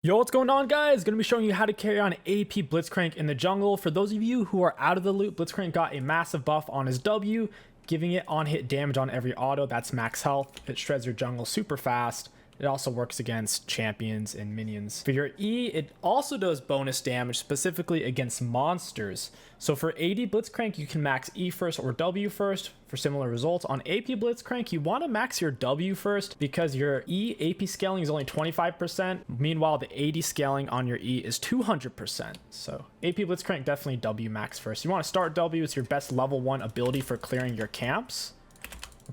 Yo, what's going on, guys? Gonna be showing you how to carry on AP Blitzcrank in the jungle. For those of you who are out of the loop, Blitzcrank got a massive buff on his W, giving it on-hit damage on every auto. That's max health. It shreds your jungle super fast. It also works against champions and minions. For your E, it also does bonus damage, specifically against monsters. So for AD Blitzcrank, you can max E first or W first for similar results. On AP Blitzcrank, you want to max your W first because your E AP scaling is only 25%. Meanwhile, the AD scaling on your E is 200%. So AP Blitzcrank, definitely W max first. You want to start W. It's your best level 1 ability for clearing your camps.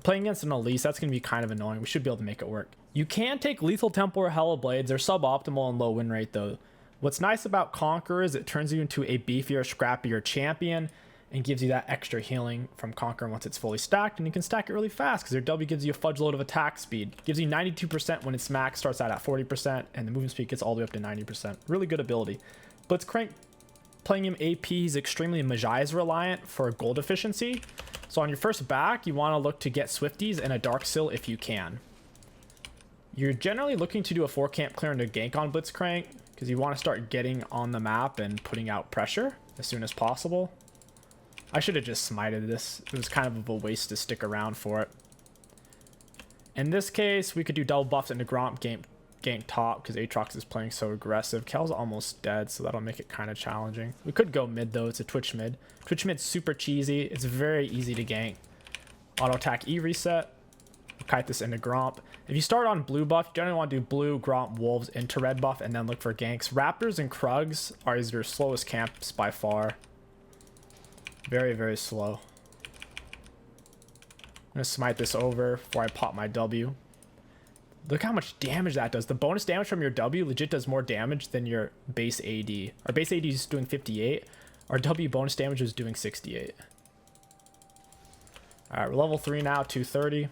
Playing against an Elise, that's going to be kind of annoying. We should be able to make it work. You can take Lethal Temple or Hella Blades. They're suboptimal and low win rate though. What's nice about Conqueror is it turns you into a beefier, scrappier champion and gives you that extra healing from Conqueror once it's fully stacked, and you can stack it really fast because your W gives you a fudge load of attack speed. Gives you 92% when it's max, starts out at 40%, and the movement speed gets all the way up to 90%. Really good ability. Blitzcrank, playing him AP, he's extremely Magi's reliant for gold efficiency. So on your first back, you want to look to get Swifties and a Dark Sill if you can. You're generally looking to do a 4-camp clear and a gank on Blitzcrank because you want to start getting on the map and putting out pressure as soon as possible. I should have just smited this. It was kind of a waste to stick around for it. In this case, we could do double buffs into Gromp gank top because Aatrox is playing so aggressive. Kel's almost dead, so that'll make it kind of challenging. We could go mid though. It's a Twitch mid. Twitch mid's super cheesy. It's very easy to gank. Auto attack E reset. Kite this into Gromp. If you start on blue buff, you generally want to do blue, Gromp, Wolves into red buff and then look for ganks. Raptors and Krugs are your slowest camps by far. Very, very slow. I'm going to smite this over before I pop my W. Look how much damage that does. The bonus damage from your W legit does more damage than your base AD. Our base AD is doing 58. Our W bonus damage is doing 68. Alright, we're level 3 now, 230.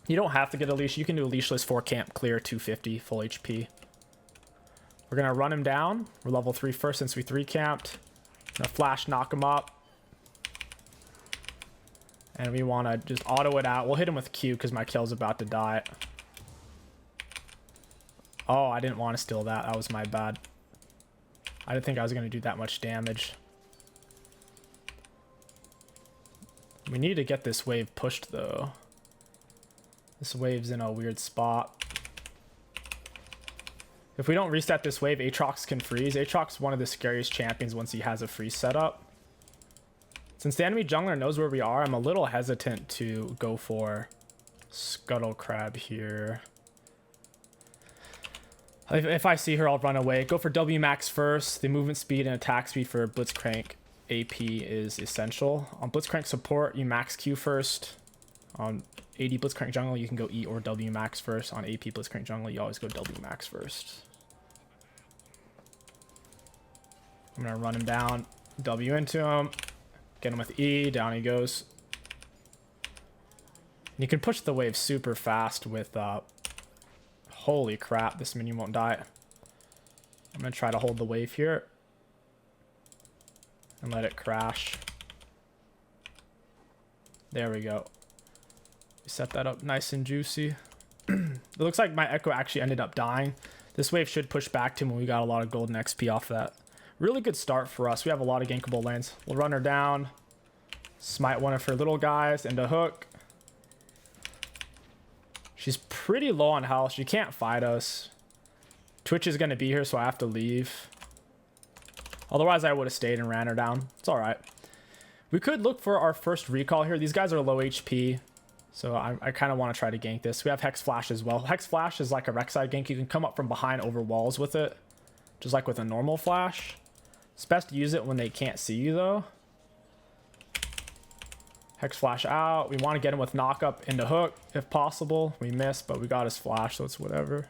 You don't have to get a leash. You can do a leashless 4-camp clear, 250, full HP. We're going to run him down. We're level 3 first since we 3-camped. Gonna flash knock him up. And we want to just auto it out. We'll hit him with Q because my kill's about to die. Oh, I didn't want to steal that. That was my bad. I didn't think I was going to do that much damage. We need to get this wave pushed though. This wave's in a weird spot. If we don't reset this wave, Aatrox can freeze. Aatrox is one of the scariest champions once he has a freeze setup. Since the enemy jungler knows where we are, I'm a little hesitant to go for Scuttle Crab here. If I see her, I'll run away. Go for W max first. The movement speed and attack speed for Blitzcrank AP is essential. On Blitzcrank support, you max Q first. On AD Blitzcrank jungle, you can go E or W max first. On AP Blitzcrank jungle, you always go W max first. I'm going to run him down. W into him. Get him with E. Down he goes. You can push the wave super fast with... holy crap, this minion won't die. I'm going to try to hold the wave here. And let it crash. There we go. Set that up nice and juicy. It looks like my Echo actually ended up dying. This wave should push back to him when we got a lot of golden XP off that. Really good start for us. We have a lot of gankable lanes. We'll run her down. Smite one of her little guys into hook. She's pretty low on health. She can't fight us. Twitch is going to be here, so I have to leave. Otherwise, I would have stayed and ran her down. It's all right. We could look for our first recall here. These guys are low HP. So I kind of want to try to gank this. We have Hex Flash as well. Hex Flash is like a Rek'Sai gank. You can come up from behind over walls with it. Just like with a normal flash. It's best to use it when they can't see you though. Hex Flash out. We want to get him with knock up into hook if possible. We missed, but we got his flash, so it's whatever.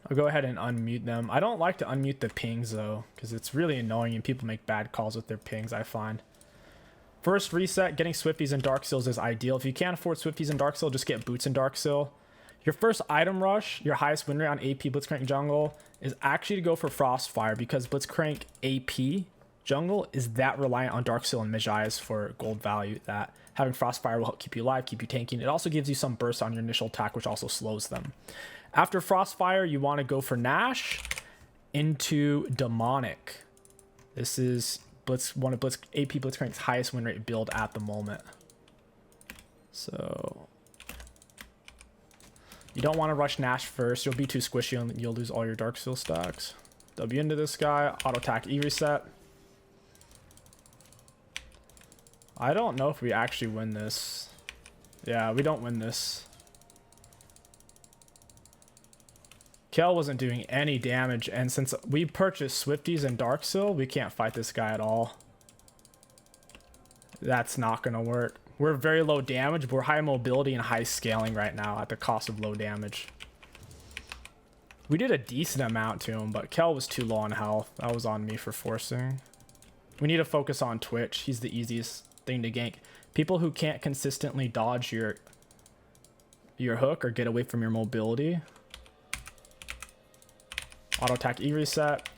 I'll go ahead and unmute them. I don't like to unmute the pings though, because it's really annoying and people make bad calls with their pings, I find. First reset, getting Swifties and Dark Sills is ideal. If you can't afford Swifties and Dark Sill, just get Boots and Dark Sill. Your first item rush, your highest win rate on AP Blitzcrank jungle, is actually to go for Frostfire because Blitzcrank AP jungle is that reliant on Dark Seal and Magi for gold value that having Frostfire will help keep you alive, keep you tanking. It also gives you some burst on your initial attack, which also slows them. After Frostfire, you want to go for Nash into Demonic. This is one of AP Blitzcrank's highest win rate build at the moment. So you don't want to rush Nash first. You'll be too squishy and you'll lose all your Dark Seal stacks. W into this guy. Auto attack E reset. I don't know if we actually win this. Yeah, we don't win this. Kel wasn't doing any damage, and since we purchased Swifties and Dark Seal, we can't fight this guy at all. That's not gonna work. We're very low damage, but we're high mobility and high scaling right now at the cost of low damage. We did a decent amount to him, but Kel was too low on health. That was on me for forcing. We need to focus on Twitch. He's the easiest thing to gank. People who can't consistently dodge your hook or get away from your mobility. Auto attack E reset.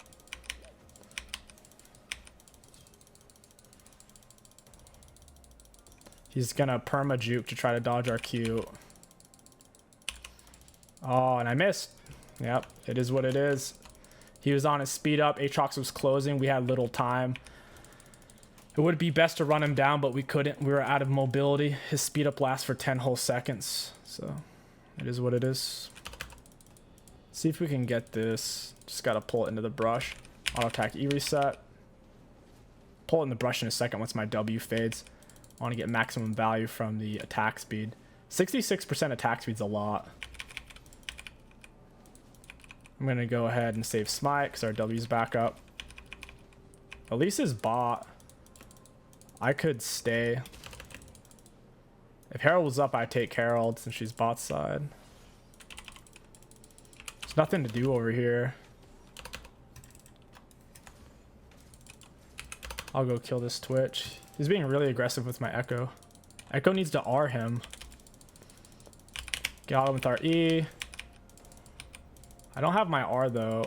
He's gonna perma juke to try to dodge our Q. Oh, and I missed. Yep, it is what it is. He was on his speed up. Aatrox was closing. We had little time. It would be best to run him down, but we couldn't. We were out of mobility. His speed up lasts for 10 whole seconds. So it is what it is. See if we can get this. Just got to pull it into the brush. Auto attack E reset. Pull it in the brush in a second once my W fades. I want to get maximum value from the attack speed. 66% attack speed's a lot. I'm going to go ahead and save Smite because our W's back up. Elise is bot. I could stay. If Herald was up, I'd take Herald since she's bot side. There's nothing to do over here. I'll go kill this Twitch. He's being really aggressive with my Echo. Echo needs to R him. Got him with our E. I don't have my R though.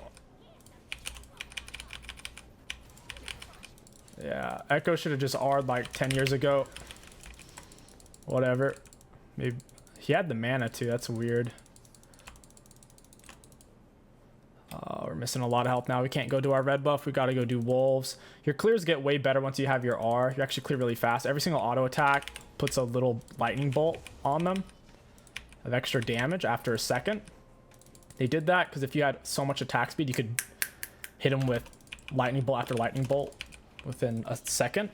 Yeah, Echo should have just R'd like 10 years ago. Whatever. Maybe he had the mana too. That's weird. We're missing a lot of health now. We can't go do our red buff. We got to go do wolves. Your clears get way better once you have your R. You actually clear really fast. Every single auto attack puts a little lightning bolt on them of extra damage after a second. They did that because if you had so much attack speed, you could hit them with lightning bolt after lightning bolt within a second.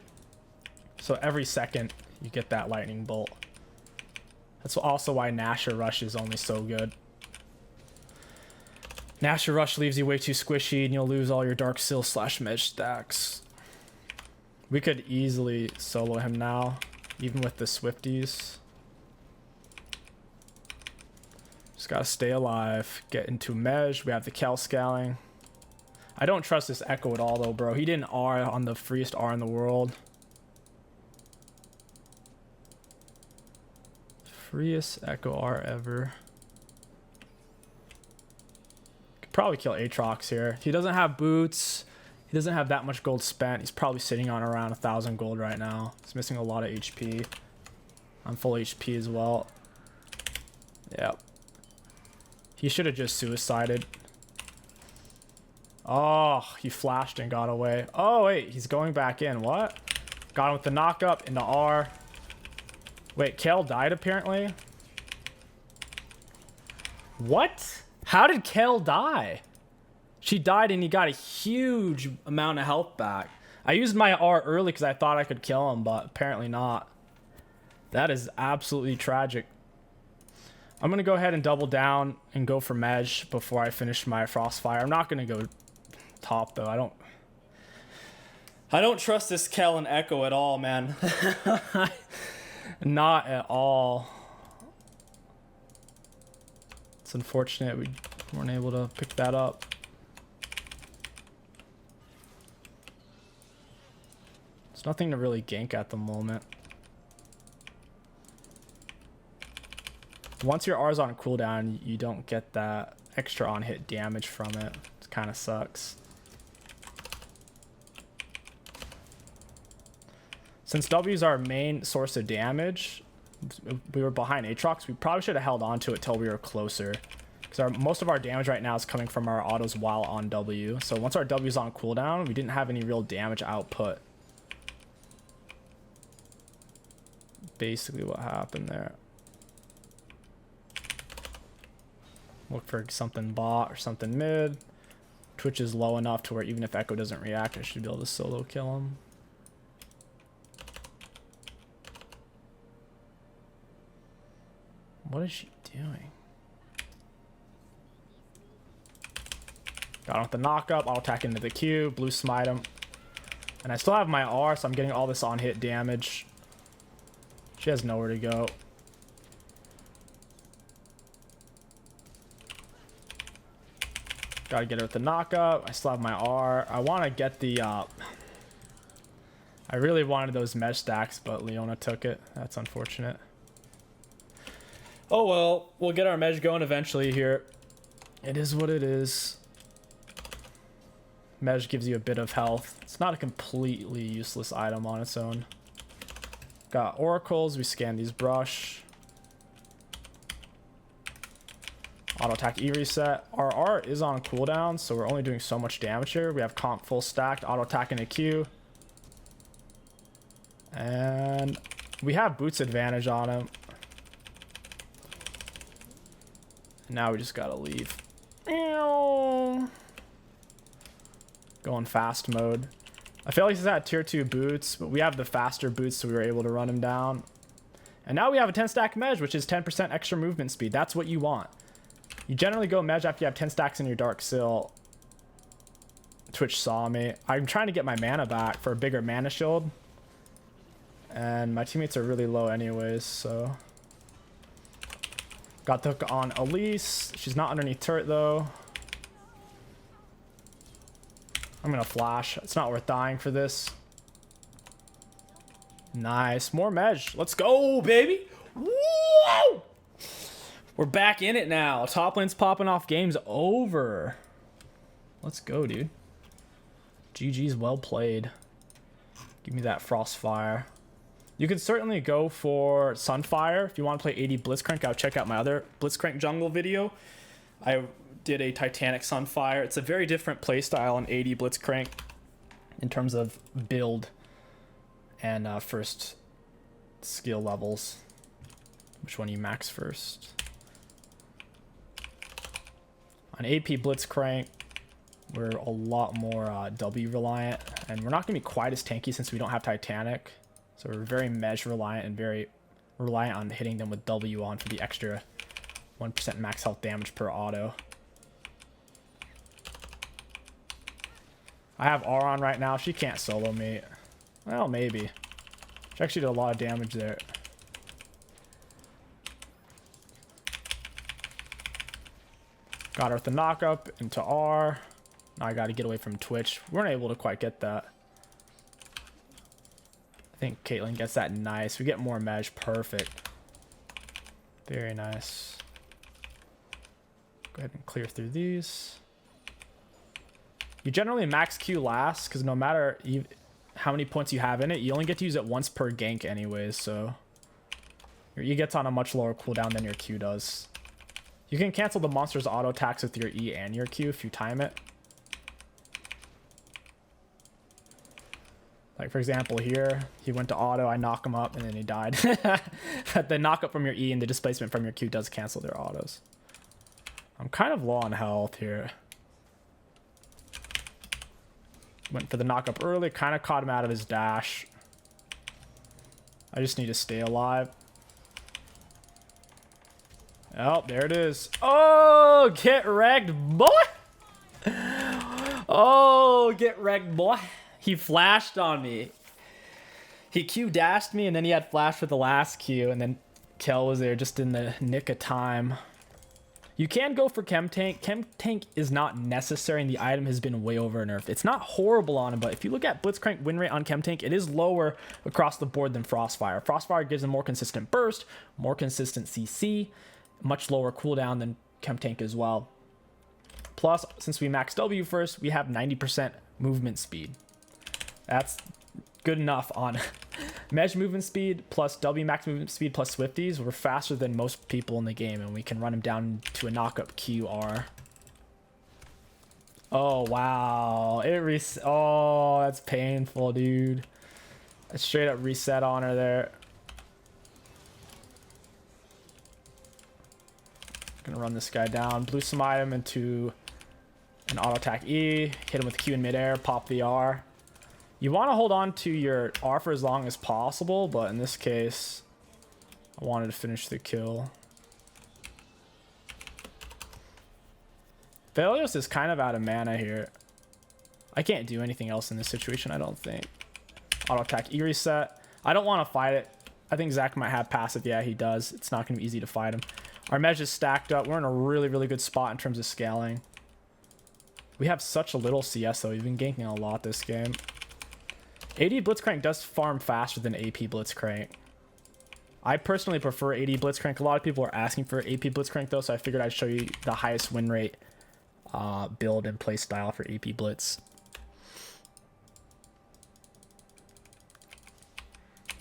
So every second you get that lightning bolt. That's also why Nasher Rush is only so good. Nasher Rush leaves you way too squishy and you'll lose all your Dark Seal / Medj stacks. We could easily solo him now, even with the Swifties. Just gotta stay alive. Get into Medj. We have the Kel scaling. I don't trust this Echo at all though, bro. He didn't R on the freest R in the world. Freest Echo R ever. Probably kill Aatrox here. He doesn't have boots. He doesn't have that much gold spent. He's probably sitting on around 1,000 gold right now. He's missing a lot of HP. I'm full HP as well. Yep. He should have just suicided. Oh, he flashed and got away. Oh, wait. He's going back in. What? Got him with the knock-up into R. Wait, Kel died apparently? What? How did Kel die? She died and he got a huge amount of health back. I used my R early because I thought I could kill him, but apparently not. That is absolutely tragic. I'm going to go ahead and double down and go for Medj before I finish my Frostfire. I'm not going to go top though. I don't trust this Kel and Echo at all, man. Not at all. It's unfortunate we weren't able to pick that up. There's nothing to really gank at the moment. Once your R's on cooldown, you don't get that extra on-hit damage from it. It kind of sucks. Since W is our main source of damage, we were behind Aatrox. We probably should have held on to it till we were closer. Because most of our damage right now is coming from our autos while on W. So once our W is on cooldown, we didn't have any real damage output. Basically what happened there. Look for something bot or something mid. Twitch is low enough to where even if Echo doesn't react, I should be able to solo kill him. What is she doing? Got him with the knock-up. I'll attack into the Q. Blue smite him. And I still have my R, so I'm getting all this on-hit damage. She has nowhere to go. Gotta get her with the knock-up. I still have my R. I want to get the... I really wanted those mesh stacks, but Leona took it. That's unfortunate. Oh well, we'll get our mesh going eventually here. It is what it is. Mesh gives you a bit of health. It's not a completely useless item on its own. Got oracles. We scan these brush. Auto attack E reset. Our R is on cooldown, so we're only doing so much damage here. We have comp full stacked. Auto attack in a Q. And we have boots advantage on him. Now we just gotta leave. Going fast mode. I feel like he's at tier 2 boots, but we have the faster boots, so we were able to run him down. And now we have a 10 stack Mej, which is 10% extra movement speed. That's what you want. You generally go Mej after you have 10 stacks in your Dark Seal. Twitch saw me. I'm trying to get my mana back for a bigger mana shield. And my teammates are really low anyways, so... Got the hook on Elise. She's not underneath turret though. I'm gonna flash. It's not worth dying for this. Nice. More Mej. Let's go, baby. Woo! We're back in it now. Top lane's popping off. Game's over. Let's go, dude. GG's well played. Give me that Frostfire. You could certainly go for Sunfire if you want to play AD Blitzcrank. Go check out my other Blitzcrank jungle video. I did a Titanic Sunfire. It's a very different playstyle on AD Blitzcrank in terms of build and first skill levels. Which one you max first? On AP Blitzcrank, we're a lot more W reliant, and we're not going to be quite as tanky since we don't have Titanic. So we're very Mej reliant and very reliant on hitting them with W on for the extra 1% max health damage per auto. I have R on right now. She can't solo me. Well, maybe. She actually did a lot of damage there. Got her with the knock-up into R. Now I got to get away from Twitch. We weren't able to quite get that. I think Caitlyn gets that nice. We get more Mej. Perfect. Very nice. Go ahead and clear through these. You generally max Q last because no matter how many points you have in it, you only get to use it once per gank anyways. So your E gets on a much lower cooldown than your Q does. You can cancel the monster's auto attacks with your E and your Q if you time it. Like, for example, here, he went to auto, I knock him up, and then he died. But the knock up from your E and the displacement from your Q does cancel their autos. I'm kind of low on health here. Went for the knock up early, kind of caught him out of his dash. I just need to stay alive. Oh, there it is. Oh, get wrecked, boy. Oh, get wrecked, boy. He flashed on me. He Q dashed me, and then he had flash for the last Q, and then Kel was there just in the nick of time. You can go for Chem Tank. Chem Tank is not necessary, and the item has been way over nerfed. It's not horrible on him, but if you look at Blitzcrank win rate on Chem Tank, it is lower across the board than Frostfire. Frostfire gives a more consistent burst, more consistent CC, much lower cooldown than Chem Tank as well. Plus, since we max W first, we have 90% movement speed. That's good enough on Mesh movement speed plus W max movement speed plus Swifties. We're faster than most people in the game, and we can run him down to a knockup QR. Oh, wow. Oh, that's painful, dude. A straight up reset on her there. Gonna run this guy down. Blue smite him into an auto attack E. Hit him with Q in midair. Pop the R. You want to hold on to your R for as long as possible, but in this case, I wanted to finish the kill. Velios is kind of out of mana here. I can't do anything else in this situation, I don't think. Auto attack E reset. I don't want to fight it. I think Zach might have passive. Yeah, he does. It's not going to be easy to fight him. Our mesh is stacked up. We're in a really, really good spot in terms of scaling. We have such a little CS, though. We've been ganking a lot this game. AD Blitzcrank does farm faster than AP Blitzcrank. I personally prefer AD Blitzcrank. A lot of people are asking for AP Blitzcrank, though, so I figured I'd show you the highest win rate build and play style for AP Blitz.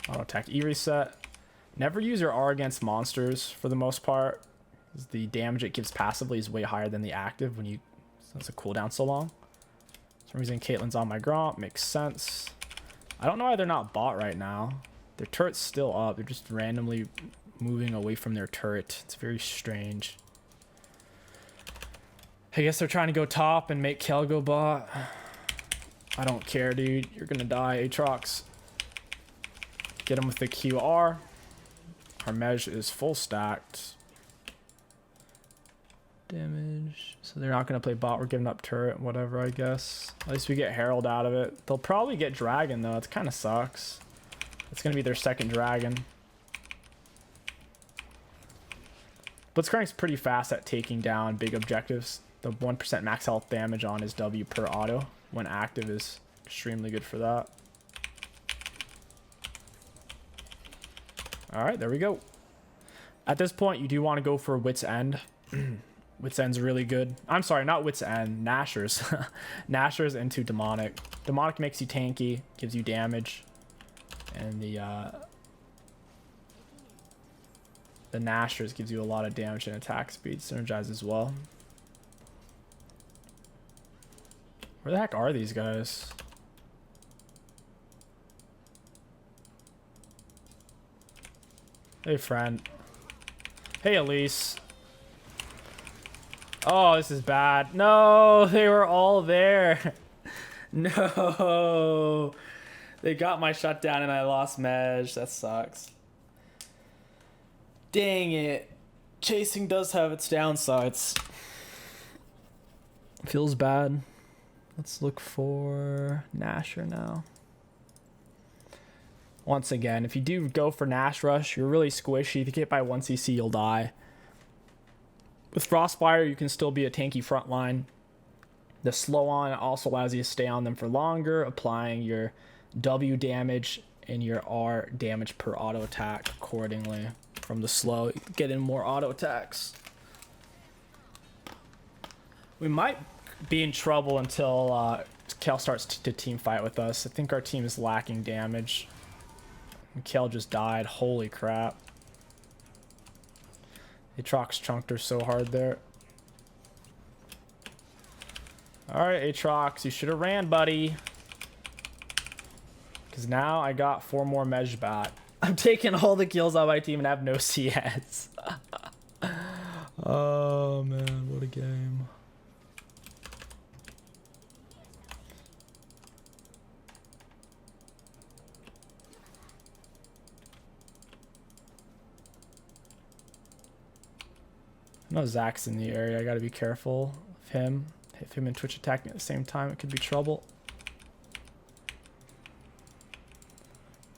Auto attack E reset. Never use your R against monsters for the most part. The damage it gives passively is way higher than the active when you it's a cooldown so long. For some reason Caitlyn's on my Gromp. Makes sense. I don't know why they're not bot right now. Their turret's still up. They're just randomly moving away from their turret. It's very strange. I guess they're trying to go top and make Kel go bot. I don't care, dude. You're gonna die, Aatrox. Get him with the QR. Our mesh is full stacked. Damage. So they're not going to play bot. We're giving up turret, whatever, I guess. At least we get Herald out of it. They'll probably get Dragon, though. It kind of sucks. It's going to be their second Dragon. Blitzcrank's pretty fast at taking down big objectives. The 1% max health damage on his W per auto when active is extremely good for that. All right, there we go. At this point, you do want to go for Wit's End. Wit's End's really good. I'm sorry, not Wit's End, Nashor's. Nashor's into Demonic. Demonic makes you tanky, gives you damage. And the Nashor's gives you a lot of damage and attack speed. Synergize as well. Where the heck are these guys? Hey, friend. Hey, Elise. Oh, this is bad. No, they were all there. No. They got my shutdown and I lost Mesh. That sucks. Dang it. Chasing does have its downsides. Feels bad. Let's look for Nashor now. Once again, if you do go for Nash Rush, you're really squishy. If you get by 1 CC, you'll die. With Frostfire, you can still be a tanky frontline. The slow on also allows you to stay on them for longer, applying your W damage and your R damage per auto attack accordingly. From the slow, get in more auto attacks. We might be in trouble until Kel starts to team fight with us. I think our team is lacking damage. Kel just died. Holy crap. Aatrox chunked her so hard there. Alright, Aatrox, you should have ran, buddy. Because now I got 4 more Mej back. I'm taking all the kills on my team and have no CS. Oh, man, what a game. I know Zach's in the area. I gotta be careful of him. If him and Twitch attacking at the same time, it could be trouble.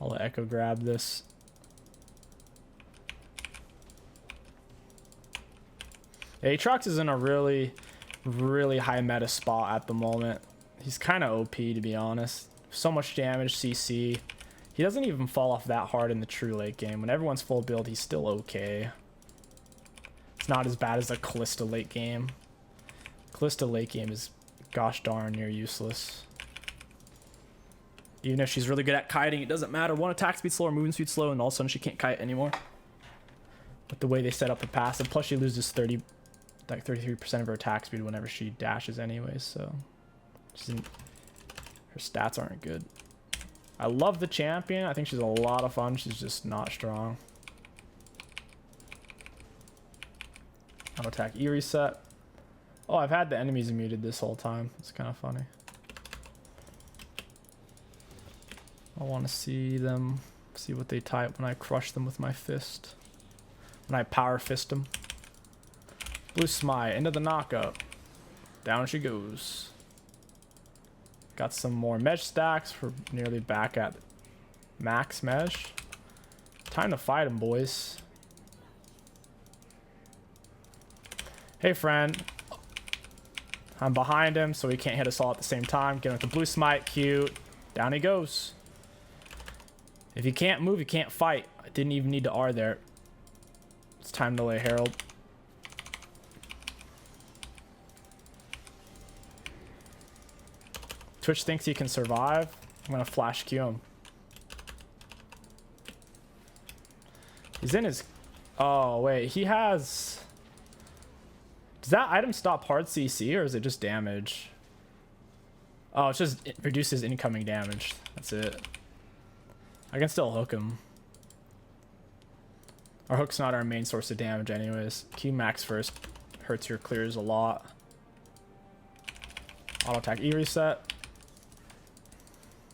I'll let Echo grab this. Aatrox is in a really, really high meta spot at the moment. He's kind of OP, to be honest. So much damage, CC. He doesn't even fall off that hard in the true late game. When everyone's full build, he's still okay. It's not as bad as a Callista late game. Callista late game is gosh darn near useless. Even if she's really good at kiting, it doesn't matter. One attack speed slow or movement speed slow, and all of a sudden she can't kite anymore. With the way they set up the passive, plus she loses 33% of her attack speed whenever she dashes anyways, so her stats aren't good. I love the champion. I think she's a lot of fun. She's just not strong. Auto attack E reset. Oh, I've had the enemies muted this whole time. It's kind of funny. I want to see them, see what they type when I crush them with my fist. When I power fist them. Blue Smite into the knockup. Down she goes. Got some more mesh stacks. We're nearly back at max mesh. Time to fight him, boys. Hey, friend. I'm behind him, so he can't hit us all at the same time. Get him with the blue smite. Cute. Down he goes. If you can't move, you can't fight. I didn't even need to R there. It's time to lay Herald. Twitch thinks he can survive. I'm gonna flash Q him. He's in his... Oh, wait. He has... Does that item stop hard CC or is it just damage? Oh, it's just... It reduces incoming damage. That's it. I can still hook him. Our hook's not our main source of damage anyways. Q max first. Hurts your clears a lot. Auto attack E reset.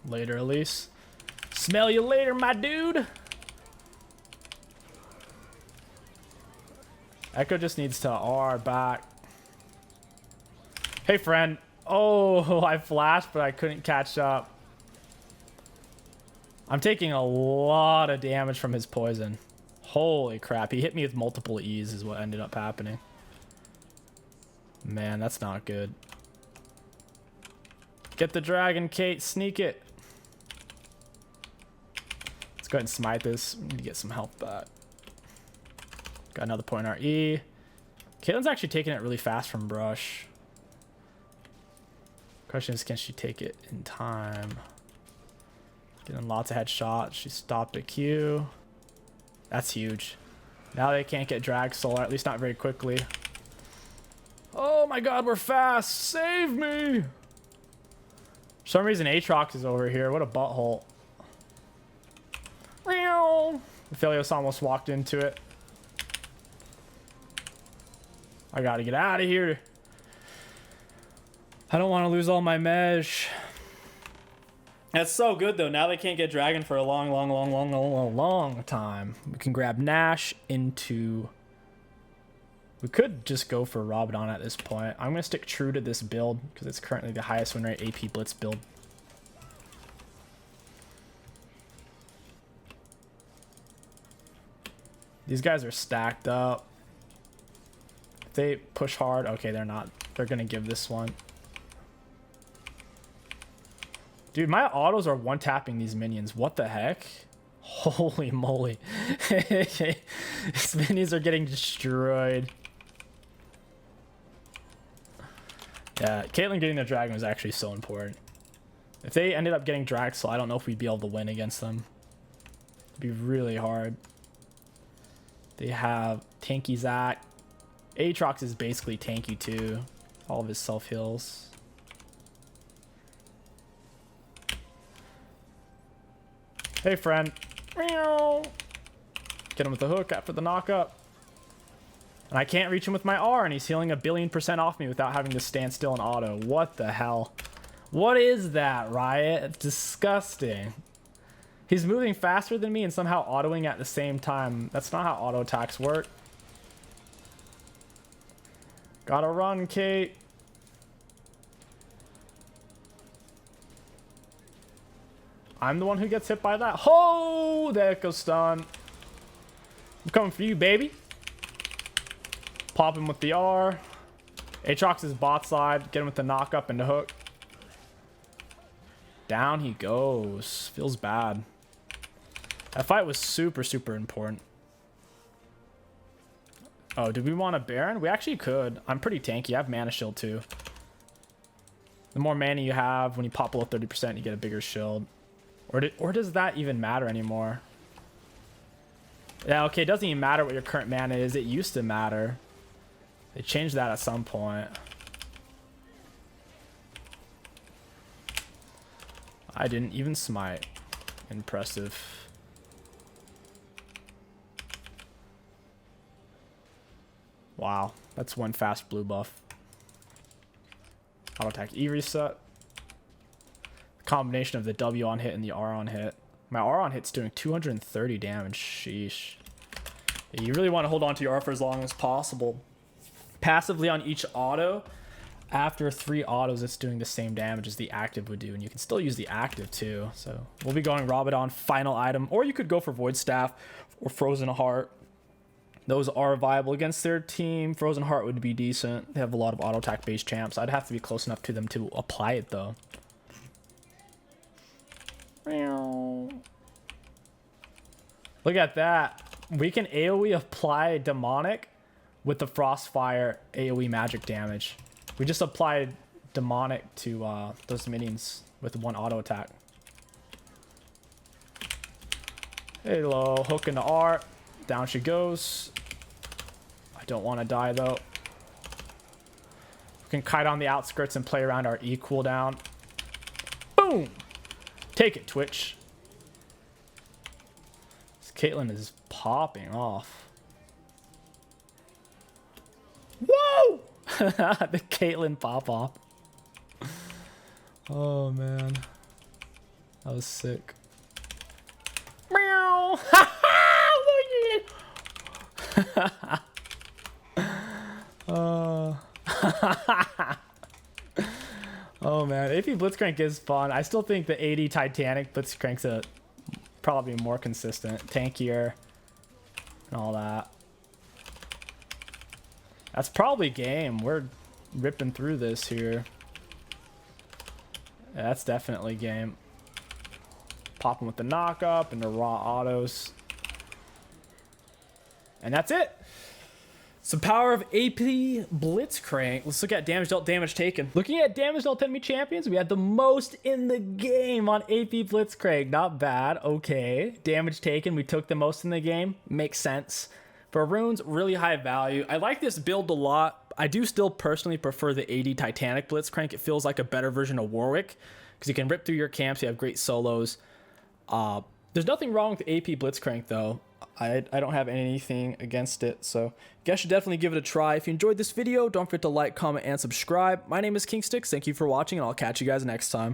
Later, Elise. Smell you later, my dude. Echo just needs to R back. Hey, friend. Oh, I flashed, but I couldn't catch up. I'm taking a lot of damage from his poison. Holy crap. He hit me with multiple E's is what ended up happening. Man, that's not good. Get the dragon, Kate. Sneak it. Let's go ahead and smite this. We need to get some health back. Got another point in our E. Caitlin's actually taking it really fast from brush. Question is, can she take it in time? Getting lots of headshots. She stopped at Q. That's huge. Now they can't get drag solar, at least not very quickly. Oh my god, we're fast. Save me. For some reason, Aatrox is over here. What a butthole. Aphelios almost walked into it. I gotta get out of here. I don't want to lose all my mesh. That's so good though. Now they can't get dragon for a long time. We can grab Nash into... We could just go for Rabadon at this point. I'm gonna stick true to this build because it's currently the highest win rate AP Blitz build. These guys are stacked up. If they push hard, okay, they're not. They're gonna give this one. Dude, my autos are one-tapping these minions. What the heck? Holy moly. These minions are getting destroyed. Yeah, Caitlyn getting the dragon was actually so important. If they ended up getting Draxel, I don't know if we'd be able to win against them. It'd be really hard. They have tanky Zac. Aatrox is basically tanky too. All of his self-heals. Hey, friend. Get him with the hook after the knockup. And I can't reach him with my R, and he's healing 1,000,000,000% off me without having to stand still and auto. What the hell? What is that, Riot? It's disgusting. He's moving faster than me and somehow autoing at the same time. That's not how auto attacks work. Gotta run, Kate. I'm the one who gets hit by that. Oh, the Echo Stun. I'm coming for you, baby. Pop him with the R. Aatrox is bot side. Get him with the knock up and the hook. Down he goes. Feels bad. That fight was super, super important. Oh, did we want a Baron? We actually could. I'm pretty tanky. I have Mana Shield too. The more mana you have, when you pop below 30%, you get a bigger shield. Or does that even matter anymore? Yeah, okay, it doesn't even matter what your current mana is. It used to matter. They changed that at some point. I didn't even smite. Impressive. Wow, that's one fast blue buff. Auto attack E reset. Combination of the W on hit and the R on hit. My R on hit's doing 230 damage. Sheesh. Yeah, you really want to hold on to your R for as long as possible. Passively on each auto, after 3 autos, it's doing the same damage as the active would do, and you can still use the active too. So we'll be going Rabadon final item, or you could go for Void Staff or Frozen Heart. Those are viable against their team. Frozen Heart would be decent. They have a lot of auto attack based champs. I'd have to be close enough to them to apply it though. Look at that. We can AoE apply Demonic with the Frostfire AoE magic damage. We just applied Demonic to those minions with 1 auto attack. Hello, hook into R. Down she goes. I don't want to die though. We can kite on the outskirts and play around our E cooldown. Boom! Take it, Twitch. This Caitlyn is popping off. Whoa! The Caitlyn pop off. Oh man. That was sick. Meow! Oh man, AP Blitzcrank is fun. I still think the 80 Titanic Blitzcrank's probably more consistent, tankier, and all that. That's probably game. We're ripping through this here. Yeah, that's definitely game. Popping with the knock up and the raw autos. And that's it. Some power of AP Blitzcrank. Let's look at damage dealt, damage taken. Looking at damage dealt enemy champions, we had the most in the game on AP Blitzcrank. Not bad. Okay. Damage taken, we took the most in the game. Makes sense. For runes, really high value. I like this build a lot. I do still personally prefer the 80 Titanic Blitzcrank. It feels like a better version of Warwick because you can rip through your camps. You have great solos. There's nothing wrong with AP Blitzcrank though. I don't have anything against it, so you guys should definitely give it a try. If you enjoyed this video, don't forget to like, comment, and subscribe. My name is Kingsticks. Thank you for watching, and I'll catch you guys next time.